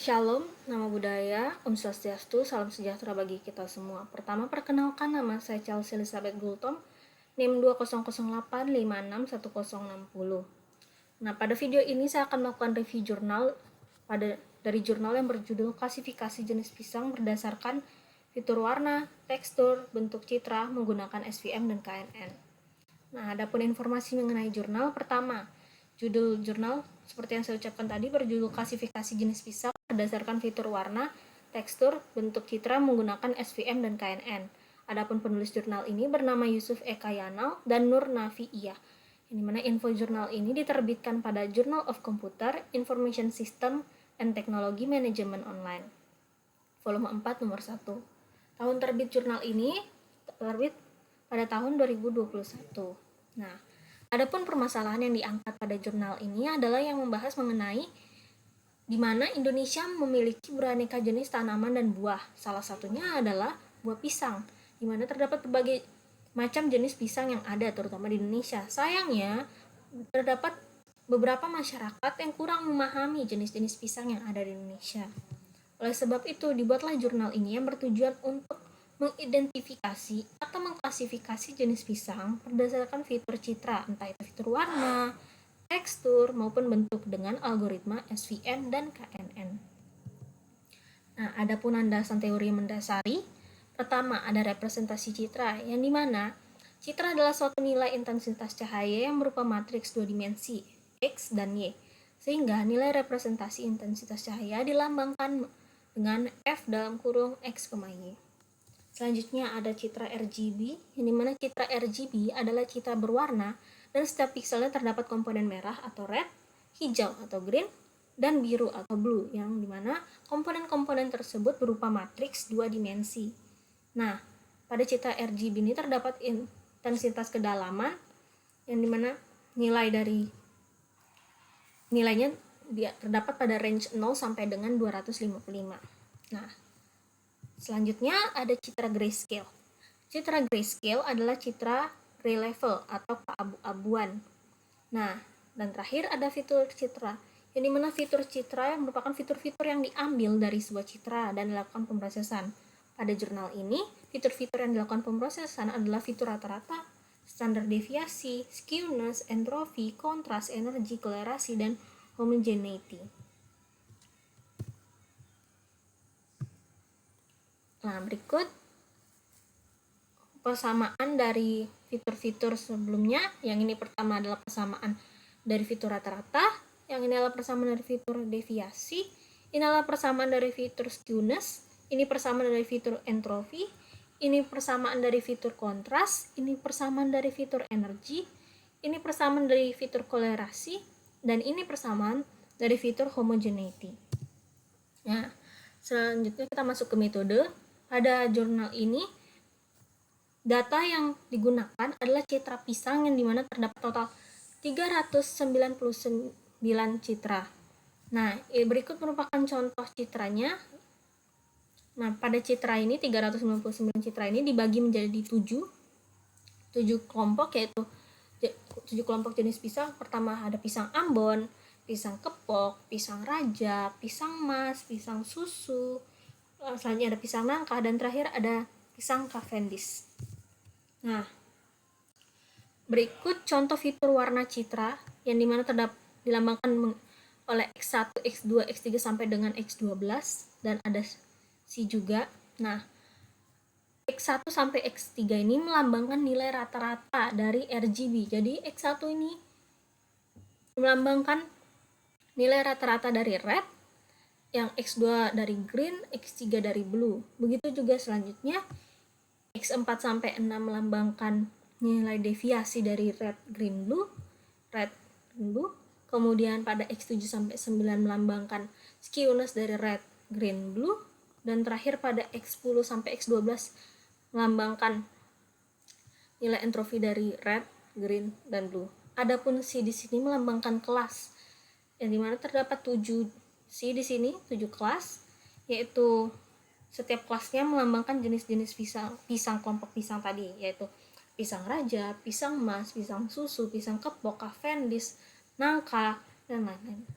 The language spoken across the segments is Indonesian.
Shalom, nama budaya, Om Swastiastu, salam sejahtera bagi kita semua. Pertama, perkenalkan nama saya Chelsea Elizabeth Gultom, NIM 2008561060. Nah, pada video ini saya akan melakukan review jurnal dari jurnal yang berjudul Klasifikasi Jenis Pisang berdasarkan fitur warna, tekstur, bentuk citra menggunakan SVM dan KNN. Nah, adapun informasi mengenai jurnal, pertama, judul jurnal seperti yang saya ucapkan tadi berjudul Klasifikasi Jenis Pisang berdasarkan fitur warna, tekstur, bentuk citra menggunakan SVM dan KNN. Adapun penulis jurnal ini bernama Yusuf Eka Yanal dan Nur Nafiiyah. Di mana info jurnal ini diterbitkan pada Journal of Computer, Information System, and Technology Management Online. Volume 4 nomor 1. Tahun terbit jurnal ini terbit pada tahun 2021. Nah, adapun permasalahan yang diangkat pada jurnal ini adalah yang membahas mengenai di mana Indonesia memiliki beraneka jenis tanaman dan buah. Salah satunya adalah buah pisang, di mana terdapat berbagai macam jenis pisang yang ada, terutama di Indonesia. Sayangnya, terdapat beberapa masyarakat yang kurang memahami jenis-jenis pisang yang ada di Indonesia. Oleh sebab itu, dibuatlah jurnal ini yang bertujuan untuk mengidentifikasi atau mengklasifikasi jenis pisang berdasarkan fitur citra, entah itu fitur warna, tekstur, maupun bentuk dengan algoritma SVM dan KNN. Nah, adapun landasan teori mendasari, pertama ada representasi citra, yang dimana citra adalah suatu nilai intensitas cahaya yang berupa matriks dua dimensi, X dan Y, sehingga nilai representasi intensitas cahaya dilambangkan dengan F dalam kurung X, Y. Selanjutnya ada citra RGB, yang dimana citra RGB adalah citra berwarna dan setiap pikselnya terdapat komponen merah atau red, hijau atau green, dan biru atau blue, yang dimana komponen-komponen tersebut berupa matriks dua dimensi. Nah, pada citra RGB ini terdapat intensitas kedalaman, yang dimana nilainya terdapat pada range 0 sampai dengan 255. Nah, selanjutnya ada citra grayscale. Citra grayscale adalah citra gray level atau keabu-abuan. Nah, dan terakhir ada fitur citra, yang dimana fitur citra yang merupakan fitur-fitur yang diambil dari sebuah citra dan dilakukan pemrosesan. Pada jurnal ini, fitur-fitur yang dilakukan pemrosesan adalah fitur rata-rata, standar deviasi, skewness, entropy, kontras, energi, kolerasi, dan homogeneity. Nah, berikut persamaan dari fitur-fitur sebelumnya. Yang ini pertama adalah persamaan dari fitur rata-rata, yang ini adalah persamaan dari fitur deviasi, ini adalah persamaan dari fitur skewness, ini persamaan dari fitur entropy, ini persamaan dari fitur kontras, ini persamaan dari fitur energi, ini persamaan dari fitur kolerasi, dan ini persamaan dari fitur homogeneity. Nah, selanjutnya kita masuk ke metode. Pada jurnal ini, data yang digunakan adalah citra pisang, yang dimana terdapat total 399 citra. Nah, berikut merupakan contoh citranya. Nah, pada citra ini 399 citra ini dibagi menjadi 7 kelompok, yaitu 7 kelompok jenis pisang. Pertama ada pisang Ambon, pisang kepok, pisang raja, pisang mas, pisang susu. Selanjutnya ada pisang nangka, dan terakhir ada pisang Cavendish. Nah, berikut contoh fitur warna citra, yang dimana dilambangkan oleh X1, X2, X3 sampai dengan X12, dan ada C juga. Nah, X1 sampai X3 ini melambangkan nilai rata-rata dari RGB. Jadi X1 ini melambangkan nilai rata-rata dari red, yang X2 dari green, X3 dari blue. Begitu juga selanjutnya X4 sampai 6 melambangkan nilai deviasi dari red, green, blue. Kemudian pada X7 sampai 9 melambangkan skewness dari red, green, blue. Dan terakhir pada X10 sampai X12 melambangkan nilai entropi dari red, green, dan blue. Adapun C di sini melambangkan kelas, yang dimana terdapat 7 C di sini, 7 kelas, yaitu setiap kelasnya melambangkan jenis-jenis pisang kelompok pisang tadi, yaitu pisang raja, pisang mas, pisang susu, pisang kepok, Cavendish, nangka, dan lain-lain.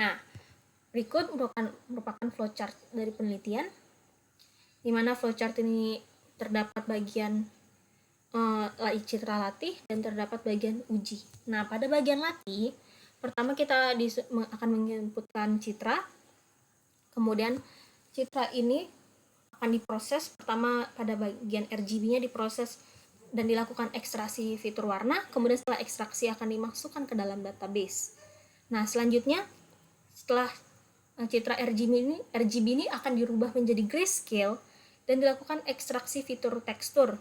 Nah, Berikut merupakan flowchart dari penelitian, di mana flowchart ini terdapat bagian citra latih dan terdapat bagian uji. Nah, pada bagian latih, pertama kita akan menginputkan citra, kemudian citra ini akan diproses. Pertama pada bagian RGB-nya diproses dan dilakukan ekstraksi fitur warna, kemudian setelah ekstraksi akan dimasukkan ke dalam database. Nah, selanjutnya setelah citra RGB ini akan dirubah menjadi grayscale dan dilakukan ekstraksi fitur tekstur.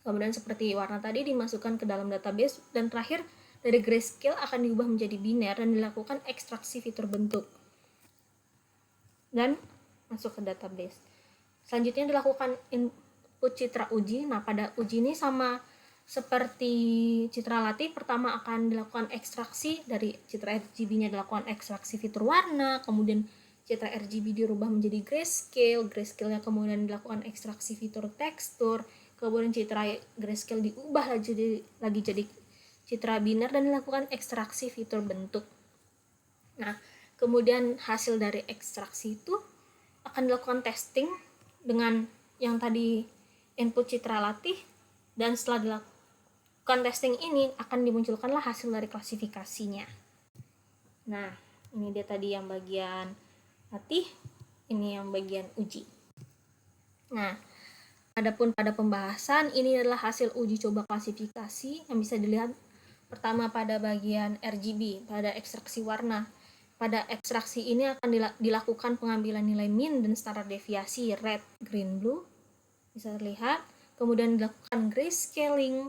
Kemudian seperti warna tadi dimasukkan ke dalam database, dan terakhir dari grayscale akan diubah menjadi biner dan dilakukan ekstraksi fitur bentuk dan masuk ke database. Selanjutnya dilakukan input citra uji. Nah, pada uji ini sama seperti citra latih, pertama akan dilakukan ekstraksi dari citra RGB-nya, dilakukan ekstraksi fitur warna, kemudian citra RGB dirubah menjadi grayscale-nya kemudian dilakukan ekstraksi fitur tekstur, kemudian citra grayscale diubah lagi jadi citra biner dan dilakukan ekstraksi fitur bentuk. Nah, kemudian hasil dari ekstraksi itu akan dilakukan testing dengan yang tadi input citra latih, dan setelah dilakukan testing ini akan dimunculkanlah hasil dari klasifikasinya. Nah, ini dia tadi yang bagian latih, ini yang bagian uji. Nah, adapun pada pembahasan, ini adalah hasil uji coba klasifikasi yang bisa dilihat pertama pada bagian RGB, pada ekstraksi warna. Pada ekstraksi ini akan dilakukan pengambilan nilai min dan standar deviasi red, green, blue, bisa terlihat. Kemudian dilakukan grayscaling.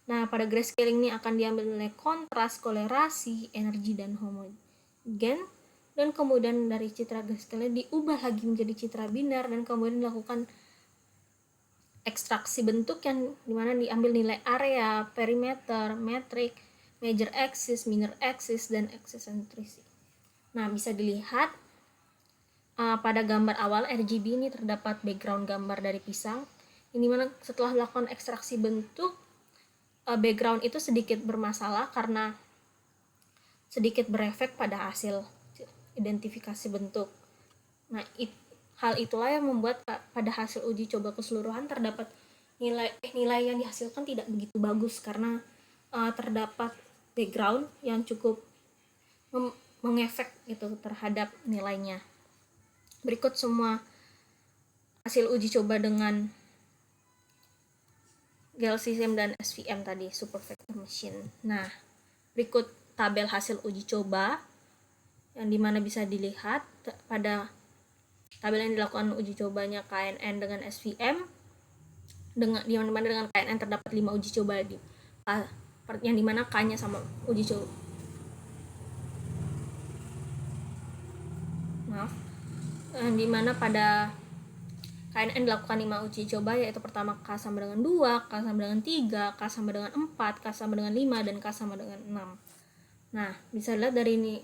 Nah, pada grayscaling ini akan diambil nilai kontras, kolerasi, energi, dan homogen. Dan kemudian dari citra grayscale diubah lagi menjadi citra biner dan kemudian dilakukan ekstraksi bentuk yang dimana diambil nilai area, perimeter, metrik, major axis, minor axis, dan eccentricity. Nah, bisa dilihat pada gambar awal RGB ini terdapat background gambar dari pisang. Ini mana setelah dilakukan ekstraksi bentuk, background itu sedikit bermasalah karena sedikit berefek pada hasil identifikasi bentuk. Nah, hal itulah yang membuat pada hasil uji coba keseluruhan terdapat nilai yang dihasilkan tidak begitu bagus karena terdapat background yang cukup mengefek gitu terhadap nilainya. Berikut semua hasil uji coba dengan GLCSM dan SVM tadi, Super Vector Machine. Nah, berikut tabel hasil uji coba yang dimana bisa dilihat pada tabel yang dilakukan uji cobanya KNN dengan SVM, dimana dengan KNN terdapat 5 uji coba yang dimana K-nya sama uji coba. Dimana pada KNN dilakukan 5 uji coba, yaitu pertama K sama dengan 2, K sama dengan 3, K sama dengan 4, K sama dengan 5, dan K sama dengan 6. Nah, bisa lihat dari ini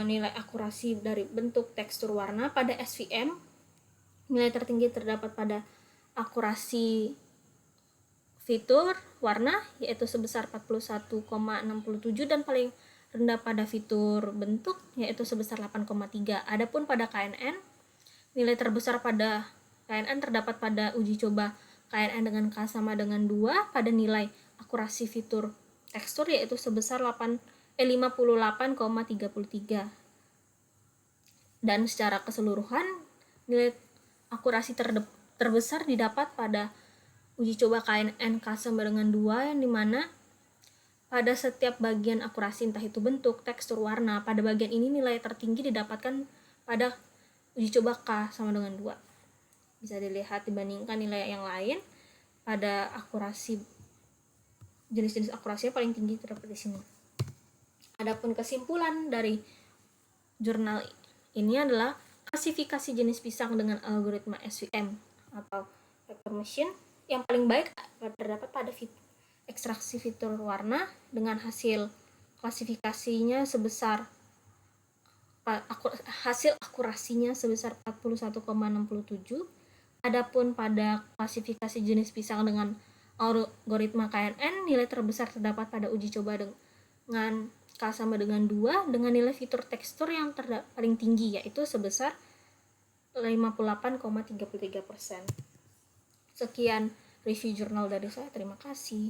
nilai akurasi dari bentuk, tekstur, warna. Pada SVM nilai tertinggi terdapat pada akurasi fitur warna, yaitu sebesar 41,67, dan paling rendah pada fitur bentuk, yaitu sebesar 8,3. Adapun pada KNN, nilai terbesar pada KNN terdapat pada uji coba KNN dengan K sama dengan 2 pada nilai akurasi fitur tekstur, yaitu sebesar 58,33. Dan secara keseluruhan, nilai akurasi terbesar didapat pada uji coba KNN K sama dengan 2, yang dimana pada setiap bagian akurasi, entah itu bentuk, tekstur, warna, pada bagian ini nilai tertinggi didapatkan pada uji coba K sama dengan 2. Bisa dilihat dibandingkan nilai yang lain, pada akurasi, jenis-jenis akurasinya paling tinggi terdapat di sini. Adapun kesimpulan dari jurnal ini adalah klasifikasi jenis pisang dengan algoritma SVM atau vector machine yang paling baik terdapat pada ekstraksi fitur warna dengan hasil klasifikasinya sebesar hasil akurasinya sebesar 41,67. Adapun pada klasifikasi jenis pisang dengan algoritma KNN, nilai terbesar terdapat pada uji coba dengan K sama dengan 2 dengan nilai fitur tekstur yang paling tinggi, yaitu sebesar 58,33%. Sekian review jurnal dari saya, terima kasih.